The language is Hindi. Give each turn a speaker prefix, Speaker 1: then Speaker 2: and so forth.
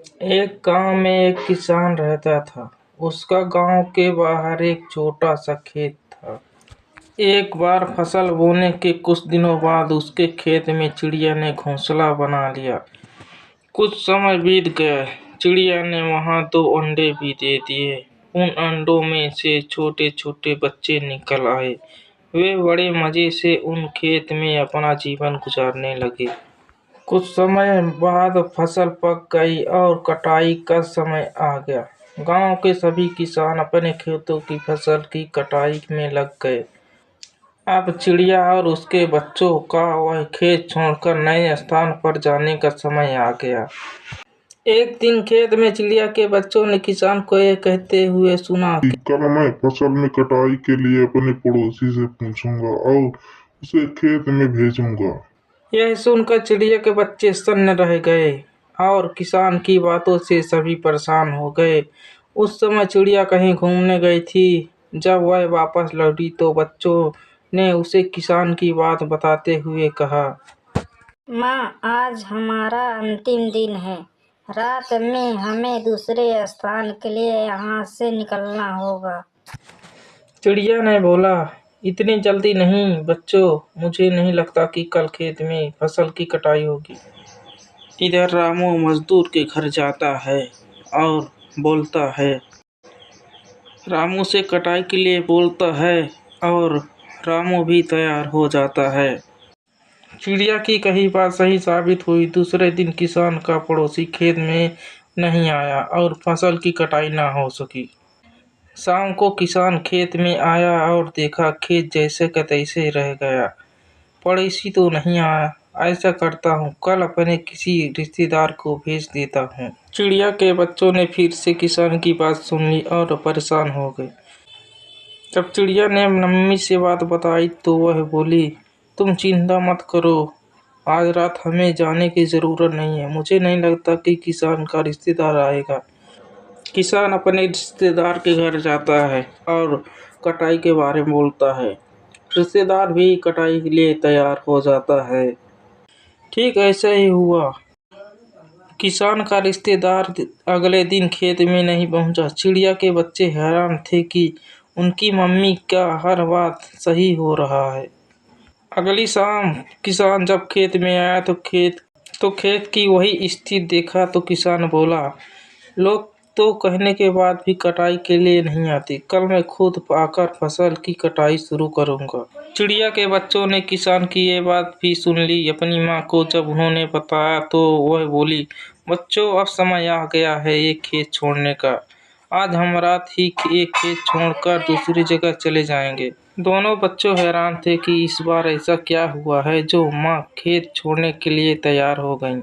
Speaker 1: एक गांव में एक किसान रहता था। उसका गांव के बाहर एक छोटा सा खेत था। एक बार फसल बोने के कुछ दिनों बाद उसके खेत में चिड़िया ने घोंसला बना लिया। कुछ समय बीत गया। चिड़िया ने वहां 2 अंडे भी दे दिए। उन अंडों में से छोटे छोटे बच्चे निकल आए। वे बड़े मजे से उन खेत में अपना जीवन गुजारने लगे। कुछ समय बाद फसल पक गई और कटाई का समय आ गया। गांव के सभी किसान अपने खेतों की फसल की कटाई में लग गए। अब चिड़िया और उसके बच्चों का वह खेत छोड़कर नए स्थान पर जाने का समय आ गया। एक दिन खेत में चिड़िया के बच्चों ने किसान को यह कहते हुए सुना कि
Speaker 2: कल मैं फसल में कटाई के लिए अपने पड़ोसी से पूछूंगा और उसे खेत में भेजूंगा।
Speaker 1: यह सुनकर चिड़िया के बच्चे सन्न रह गए और किसान की बातों से सभी परेशान हो गए। उस समय चिड़िया कहीं घूमने गई थी। जब वह वापस लौटी तो बच्चों ने उसे किसान की बात बताते हुए कहा,
Speaker 3: माँ, आज हमारा अंतिम दिन है। रात में हमें दूसरे स्थान के लिए यहाँ से निकलना होगा।
Speaker 1: चिड़िया ने बोला, इतनी जल्दी नहीं बच्चों, मुझे नहीं लगता कि कल खेत में फसल की कटाई होगी। इधर रामू मजदूर के घर जाता है और बोलता है, रामू से कटाई के लिए बोलता है और रामू भी तैयार हो जाता है। चिड़िया की कही बात सही साबित हुई। दूसरे दिन किसान का पड़ोसी खेत में नहीं आया और फसल की कटाई ना हो सकी। शाम को किसान खेत में आया और देखा खेत जैसे का तैसे रह गया। पड़ोसी तो नहीं आया। ऐसा करता हूँ, कल अपने किसी रिश्तेदार को भेज देता हूँ। चिड़िया के बच्चों ने फिर से किसान की बात सुन ली और परेशान हो गए। जब चिड़िया ने मम्मी से बात बताई तो वह बोली, तुम चिंता मत करो, आज रात हमें जाने की जरूरत नहीं है। मुझे नहीं लगता कि किसान का रिश्तेदार आएगा। किसान अपने रिश्तेदार के घर जाता है और कटाई के बारे में बोलता है। रिश्तेदार भी कटाई के लिए तैयार हो जाता है। ठीक ऐसा ही हुआ। किसान का रिश्तेदार अगले दिन खेत में नहीं पहुंचा। चिड़िया के बच्चे हैरान थे कि उनकी मम्मी का हर बात सही हो रहा है। अगली शाम किसान जब खेत में आया तो खेत की वही स्थिति देखा तो किसान बोला, लोग तो कहने के बाद भी कटाई के लिए नहीं आते। कल मैं खुद आकर फसल की कटाई शुरू करूंगा। चिड़िया के बच्चों ने किसान की ये बात भी सुन ली। अपनी माँ को जब उन्होंने बताया तो वह बोली, बच्चों अब समय आ गया है ये खेत छोड़ने का। आज हम रात ही एक खेत छोड़कर दूसरी जगह चले जाएंगे। दोनों बच्चों हैरान थे कि इस बार ऐसा क्या हुआ है जो माँ खेत छोड़ने के लिए तैयार हो गईं।